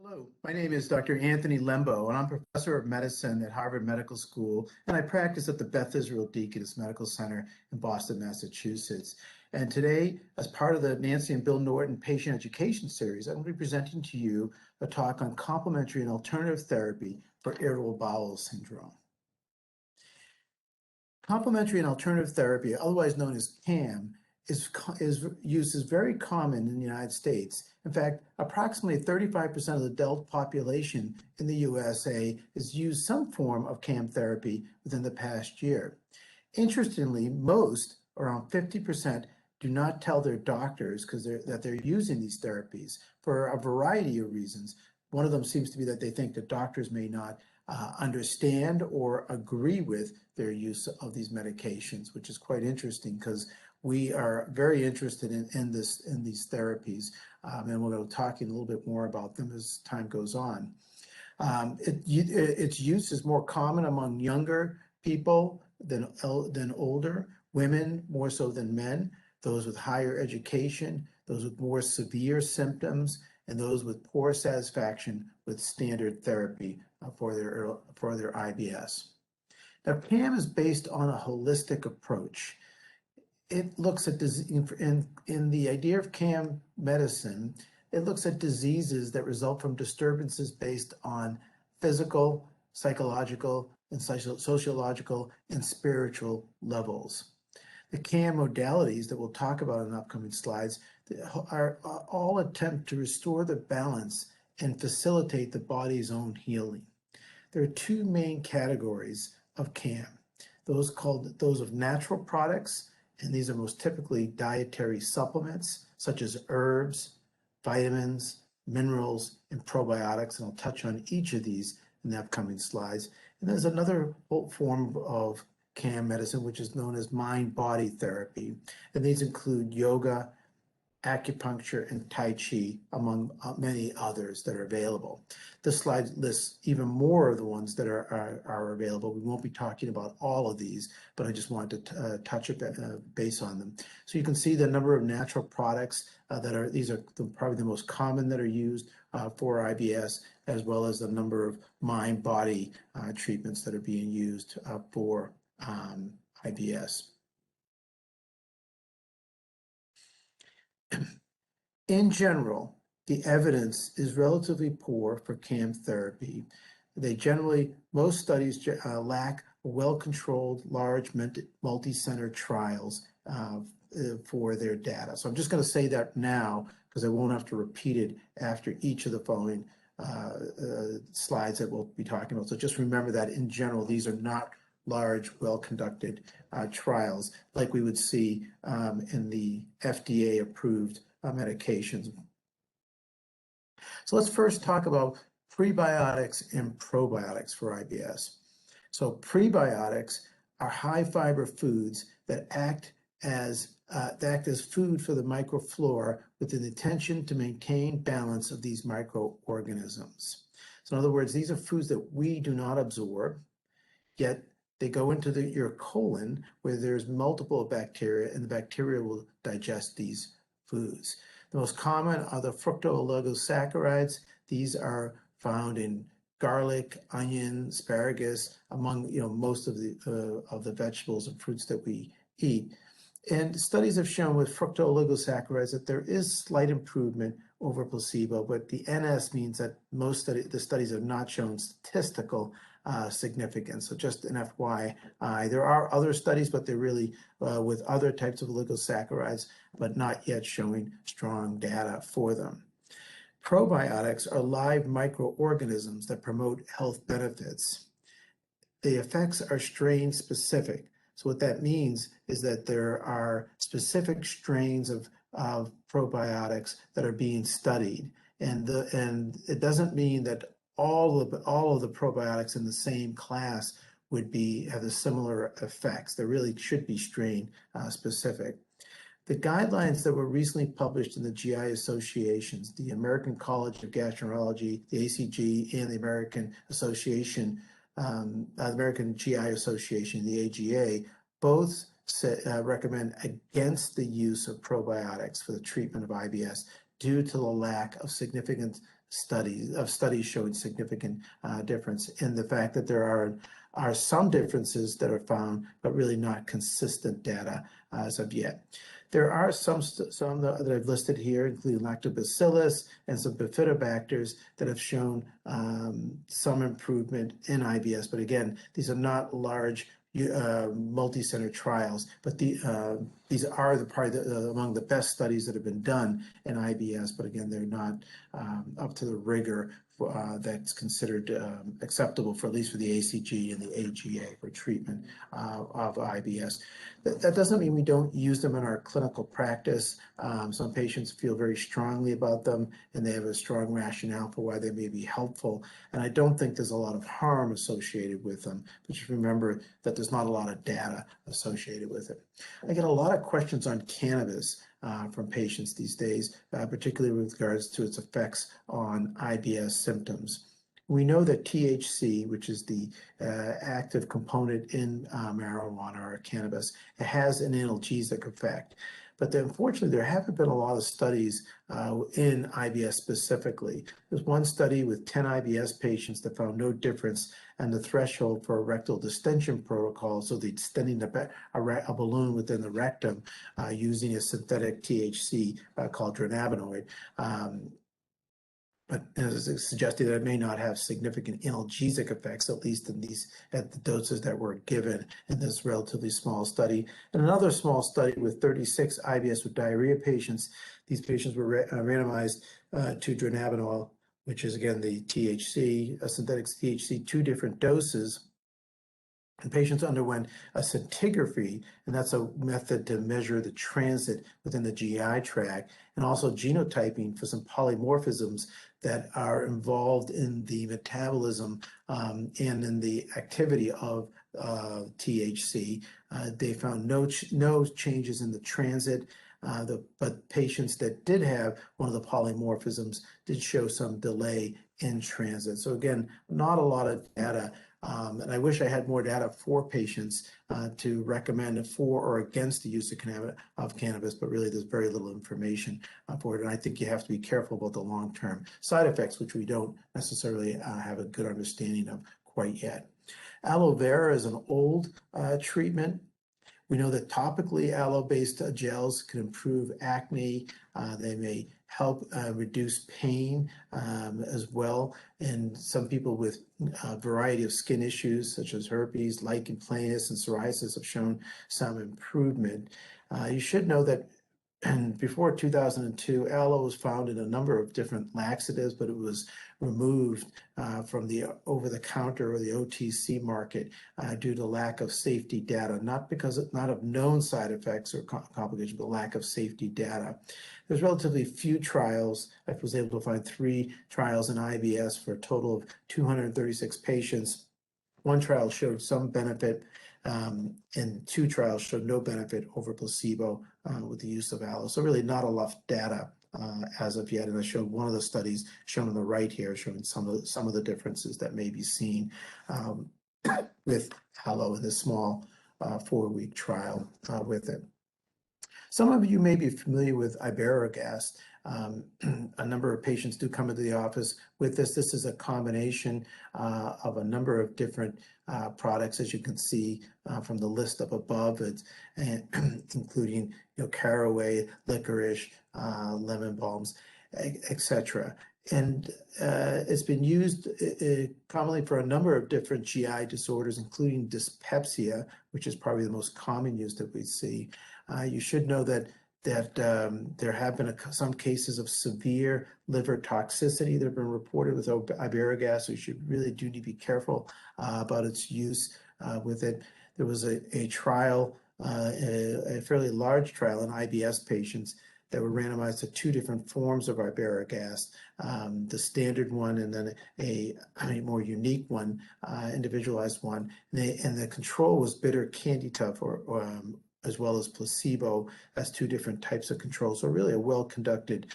Hello, my name is Dr. Anthony Lembo, and I'm professor of medicine at Harvard Medical School, and I practice at the Beth Israel Deaconess Medical Center in Boston, Massachusetts. And today, as part of the Nancy and Bill Norton Patient Education Series, I'm going to be presenting to you a talk on complementary and alternative therapy for irritable bowel syndrome. Complementary and alternative therapy, otherwise known as CAM, is used is very common in the United States. In fact, approximately 35% of the adult population in the USA has used some form of CAM therapy within the past year. Interestingly, most, around 50%, do not tell their doctors that they're using these therapies for a variety of reasons. One of them seems to be that they think that doctors may not understand or agree with their use of these medications, which is quite interesting because we are very interested in these therapies, and we'll go talking a little bit more about them as time goes on. Its use is more common among younger people than older, women more so than men, those with higher education, those with more severe symptoms, and those with poor satisfaction with standard therapy for their IBS. Now, CAM is based on a holistic approach. It looks at in the idea of CAM medicine, it looks at diseases that result from disturbances based on physical, psychological, and sociological and spiritual levels. The CAM modalities that we'll talk about in upcoming slides are all attempt to restore the balance and facilitate the body's own healing. There are two main categories of CAM, those of natural products, and these are most typically dietary supplements such as herbs, vitamins, minerals, and probiotics, and I'll touch on each of these in the upcoming slides. And there's another form of CAM medicine, which is known as mind-body therapy, and these include yoga, acupuncture, and Tai Chi, among many others that are available. This slide lists even more of the ones that are available. We won't be talking about all of these, but I just wanted to touch base on them. So you can see the number of natural products these are probably the most common that are used for IBS, as well as the number of mind-body treatments that are being used for IBS. In general, the evidence is relatively poor for CAM therapy. Most studies lack well-controlled, large, multi-center trials for their data. So I'm just going to say that now because I won't have to repeat it after each of the following slides that we'll be talking about. So just remember that in general, these are not large, well-conducted trials like we would see in the FDA-approved medications. So let's first talk about prebiotics and probiotics for IBS. So prebiotics are high-fiber foods that act as food for the microflora with the intention to maintain balance of these microorganisms. So in other words, these are foods that we do not absorb, yet they go into your colon where there's multiple bacteria, and the bacteria will digest these foods. The most common are the fructooligosaccharides. These are found in garlic, onion, asparagus, among most of the vegetables and fruits that we eat. And studies have shown with fructooligosaccharides that there is slight improvement over placebo, but the NS means that the studies have not shown statistical significance. So just an FYI, there are other studies, but they're really with other types of oligosaccharides, but not yet showing strong data for them. Probiotics are live microorganisms that promote health benefits. The effects are strain specific. So what that means is that there are specific strains of probiotics that are being studied, and it doesn't mean that all of the probiotics in the same class would have the similar effects. There really should be strain specific. The guidelines that were recently published in the GI associations, the American College of Gastroenterology, the ACG, and the American American GI Association, the AGA, both recommend against the use of probiotics for the treatment of IBS due to the lack of significant studies showing significant difference, in the fact that there are some differences that are found, but really not consistent data as of yet. There are some that I've listed here, including lactobacillus and some bifidobacters that have shown some improvement in IBS. But again, these are not large multi-center trials, but these are probably among the best studies that have been done in IBS. But again, they're not up to the rigor that's considered acceptable for at least for the ACG and the AGA for treatment of IBS. That doesn't mean we don't use them in our clinical practice. Some patients feel very strongly about them, and they have a strong rationale for why they may be helpful. And I don't think there's a lot of harm associated with them, but just remember that there's not a lot of data associated with it. I get a lot of questions on cannabis from patients these days, particularly with regards to its effects on IBS symptoms. We know that THC, which is the active component in marijuana or cannabis, it has an analgesic effect. But unfortunately, there haven't been a lot of studies in IBS specifically. There's one study with 10 IBS patients that found no difference in the threshold for a rectal distension protocol, so the extending a balloon within the rectum using a synthetic THC called dronabinol. But as suggested, that it may not have significant analgesic effects, at least at the doses that were given in this relatively small study. And another small study with 36 IBS with diarrhea patients. These patients were randomized to dronabinol, which is again the THC, a synthetic THC, 2 different doses. And patients underwent a scintigraphy, and that's a method to measure the transit within the GI tract, and also genotyping for some polymorphisms that are involved in the metabolism and in the activity of THC. They found no changes in the transit, but patients that did have one of the polymorphisms did show some delay in transit. So again, not a lot of data. And I wish I had more data for patients to recommend for or against the use of cannabis, but really there's very little information for it. And I think you have to be careful about the long-term side effects, which we don't necessarily have a good understanding of quite yet. Aloe Vera is an old treatment. We know that topically aloe-based gels can improve acne. They may help reduce pain as well. And some people with a variety of skin issues such as herpes, lichen planus, and psoriasis have shown some improvement. You should know that before 2002, aloe was found in a number of different laxatives, but it was removed from the over-the-counter or the OTC market due to lack of safety data, not of known side effects or complications, but lack of safety data. There's relatively few trials. I was able to find 3 trials in IBS for a total of 236 patients. 1 trial showed some benefit, and 2 trials showed no benefit over placebo with the use of aloe. So really not a lot of data as of yet. And I showed one of the studies shown on the right here, showing some of the differences that may be seen with aloe in this small 4-week trial with it. Some of you may be familiar with Ibero Gas. A number of patients do come into the office with this. This is a combination of a number of different products, as you can see from the list up above. It's including caraway, licorice, lemon balms, etc. And it's been used commonly for a number of different GI disorders, including dyspepsia, which is probably the most common use that we see. You should know that there have been some cases of severe liver toxicity that have been reported with Ibero Gas, so you really do need to be careful about its use with it. There was a trial, a fairly large trial in IBS patients that were randomized to 2 different forms of Ibero Gas, the standard one and then a more unique one, individualized one. And the control was bitter candy tuft as well as placebo as 2 different types of controls. So really a well-conducted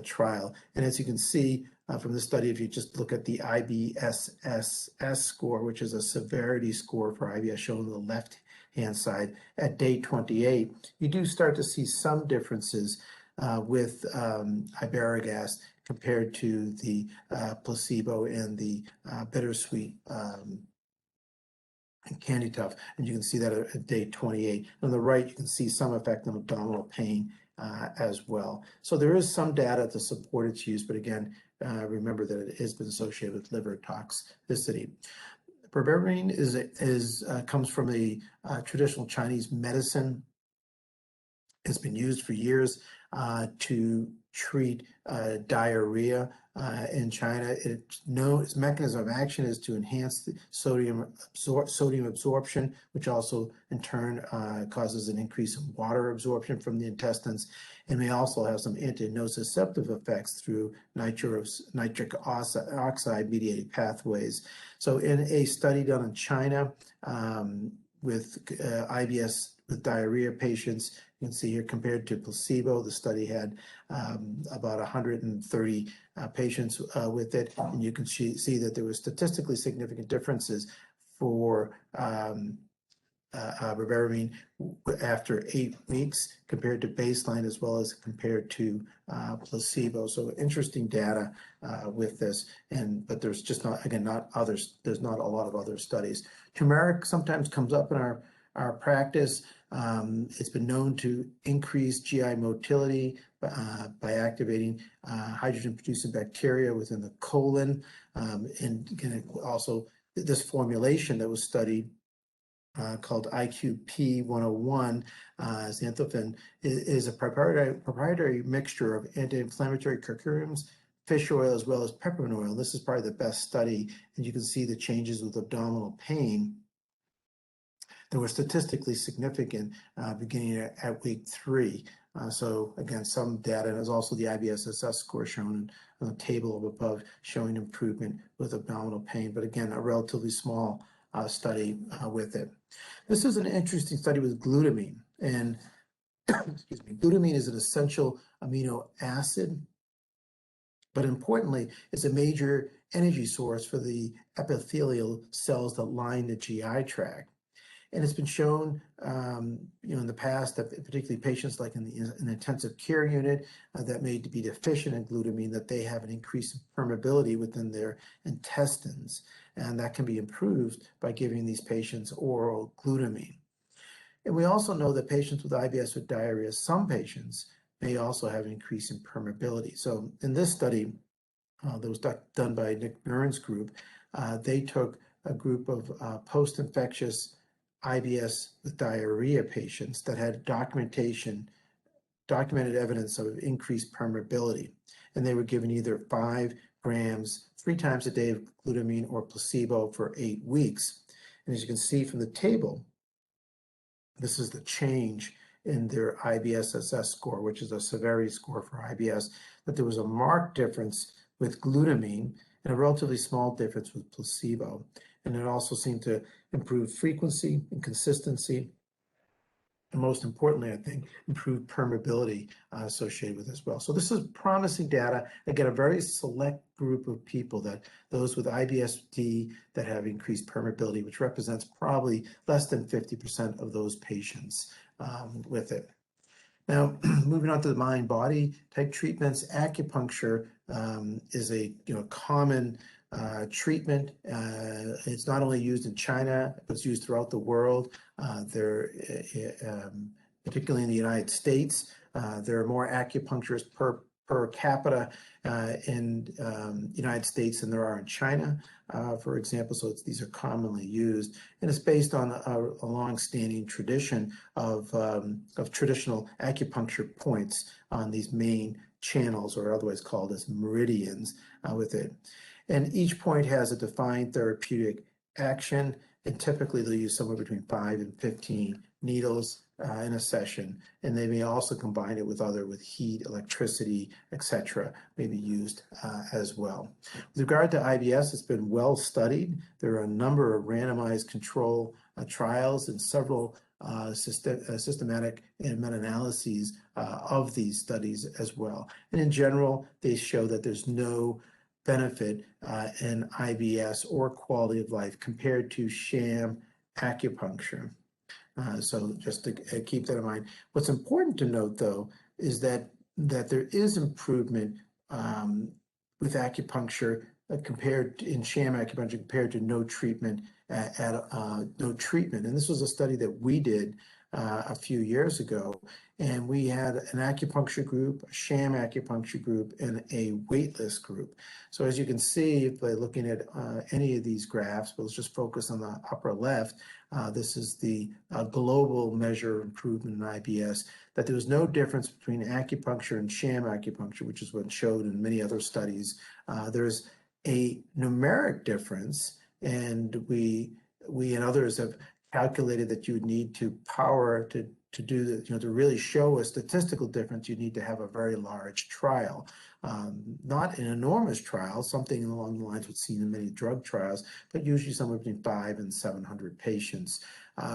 trial. And as you can see from the study, if you just look at the IBSS score, which is a severity score for IBS shown on the left-hand side, at day 28, you do start to see some differences with Ibero Gas compared to the placebo and the bittersweet and candy tough, and you can see that at day 28. On the right, you can see some effect on abdominal pain as well. So there is some data to support its use, but again, remember that it has been associated with liver toxicity. Proverine comes from a traditional Chinese medicine. It's been used for years to treat diarrhea in China. Its mechanism of action is to enhance the sodium absorption, which also in turn causes an increase in water absorption from the intestines, and may also have some anti-nociceptive effects through nitric oxide mediated pathways. So in a study done in China with IBS with diarrhea patients, you can see here compared to placebo, the study had about 130 patients with it, and you can see that there were statistically significant differences for Proverine after 8 weeks compared to baseline, as well as compared to placebo. So interesting data with this, but there's just not, again, not others. There's not a lot of other studies. Turmeric sometimes comes up in our practice. It's been known to increase GI motility by activating hydrogen-producing bacteria within the colon, and also this formulation that was studied called IQP 101, xanthophin, is a proprietary mixture of anti-inflammatory curcumins, fish oil, as well as peppermint oil. This is probably the best study, and you can see the changes with abdominal pain that were statistically significant beginning at week 3. So again, some data, and there's also the IBSSS score shown on the table above, showing improvement with abdominal pain, but again, a relatively small study with it. This is an interesting study with glutamine, and excuse me, glutamine is an essential amino acid, but importantly, it's a major energy source for the epithelial cells that line the GI tract. And it's been shown, in the past that particularly patients like in the intensive care unit that may be deficient in glutamine, that they have an increase in permeability within their intestines, and that can be improved by giving these patients oral glutamine. And we also know that patients with IBS with diarrhea, some patients may also have an increase in permeability. So in this study that was done by Nick Buren's group, they took a group of post-infectious IBS with diarrhea patients that had documented evidence of increased permeability, and they were given either 5 grams 3 times a day of glutamine or placebo for 8 weeks. And as you can see from the table, this is the change in their IBSSS score, which is a severity score for IBS, that there was a marked difference with glutamine and a relatively small difference with placebo. And it also seemed to improve frequency and consistency, and most importantly, I think, improved permeability associated with as well. So this is promising data. Again, a very select group of people, that those with IBS-D that have increased permeability, which represents probably less than 50% of those patients with it. Now, moving on to the mind-body type treatments, acupuncture is a common treatment. It's not only used in China, it's used throughout the world. Particularly in the United States, there are more acupuncturists per capita in the United States than there are in China, for example. So these are commonly used, and it's based on a long-standing tradition of traditional acupuncture points on these main channels, or otherwise called as meridians, with it. And each point has a defined therapeutic action, and typically they'll use somewhere between 5 and 15 needles in a session, and they may also combine it with heat, electricity, etc., may be used as well. With regard to IBS, it's been well studied. There are a number of randomized control trials and several systematic and meta-analyses of these studies as well. And in general, they show that there's no benefit in IBS or quality of life compared to sham acupuncture. So just to keep that in mind. What's important to note, though, is that there is improvement with acupuncture compared in sham acupuncture compared to no treatment no treatment. And this was a study that we did a few years ago, and we had an acupuncture group, a sham acupuncture group, and a waitlist group. So as you can see by looking at any of these graphs, but let's just focus on the upper left. This is the global measure of improvement in IBS, that there was no difference between acupuncture and sham acupuncture, which is what showed in many other studies. There's a numeric difference, and we and others have calculated that you would need to power to do the, to really show a statistical difference, you need to have a very large trial. Not an enormous trial, something along the lines what's seen in many drug trials, but usually somewhere between 500 and 700 patients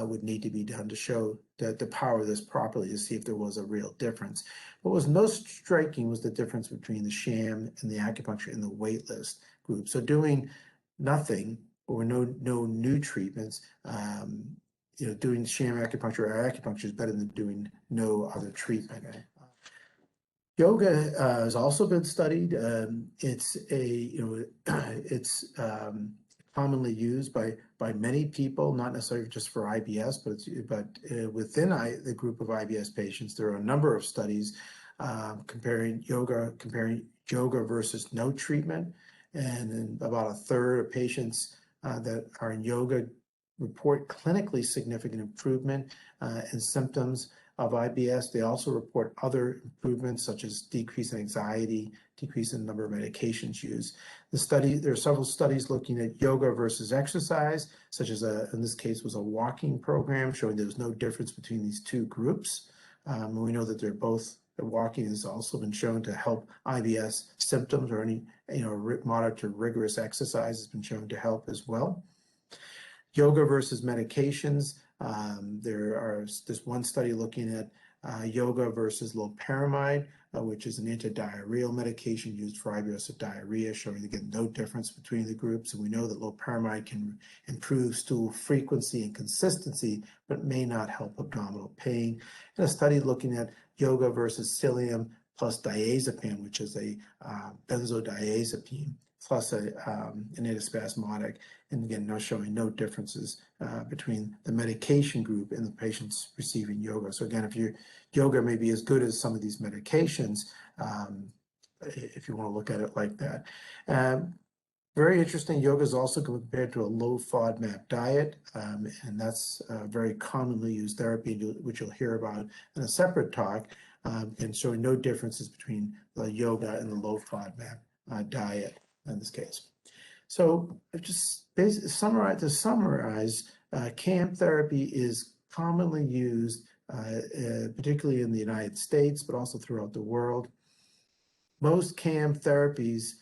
would need to be done to show that to power this properly to see if there was a real difference. What was most striking was the difference between the sham and the acupuncture in the waitlist group. So nothing or no new treatments, doing sham acupuncture or acupuncture is better than doing no other treatment. Yoga has also been studied. It's commonly used by many people, not necessarily just for IBS, but within the group of IBS patients, there are a number of studies comparing yoga versus no treatment, and then about a third of patients that are in yoga report clinically significant improvement in symptoms of IBS. They also report other improvements such as decrease in anxiety, decrease in the number of medications used. There are several studies looking at yoga versus exercise, such as in this case was a walking program showing there was no difference between these two groups. We know that they're both walking has also been shown to help IBS symptoms, or any moderate to rigorous exercise has been shown to help as well. Yoga versus medications. There's one study looking at yoga versus loperamide, which is an antidiarrheal medication used for IBS of diarrhea, showing again no difference between the groups. And we know that loperamide can improve stool frequency and consistency, but may not help abdominal pain. And a study looking at yoga versus psyllium plus diazepam, which is a benzodiazepine, plus an antispasmodic, and again, showing no differences between the medication group and the patients receiving yoga. So again, if yoga may be as good as some of these medications, if you want to look at it like that. Very interesting, yoga is also compared to a low FODMAP diet, and that's a very commonly used therapy, which you'll hear about in a separate talk, and showing no differences between the yoga and the low FODMAP diet in this case. So just to summarize, CAM therapy is commonly used, particularly in the United States, but also throughout the world. Most CAM therapies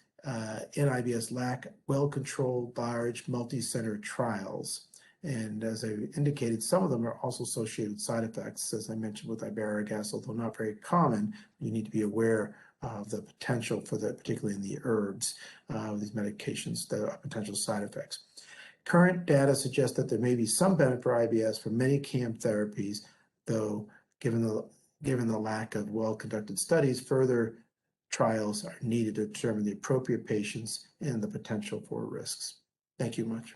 in IBS lack well-controlled, large, multi-center trials. And as I indicated, some of them are also associated with side effects, as I mentioned with Ibero Gas, although not very common. You need to be aware of the potential for that, particularly in the herbs, these medications, the potential side effects. Current data suggests that there may be some benefit for IBS for many CAM therapies, though given the lack of well-conducted studies, further trials are needed to determine the appropriate patients and the potential for risks. Thank you much.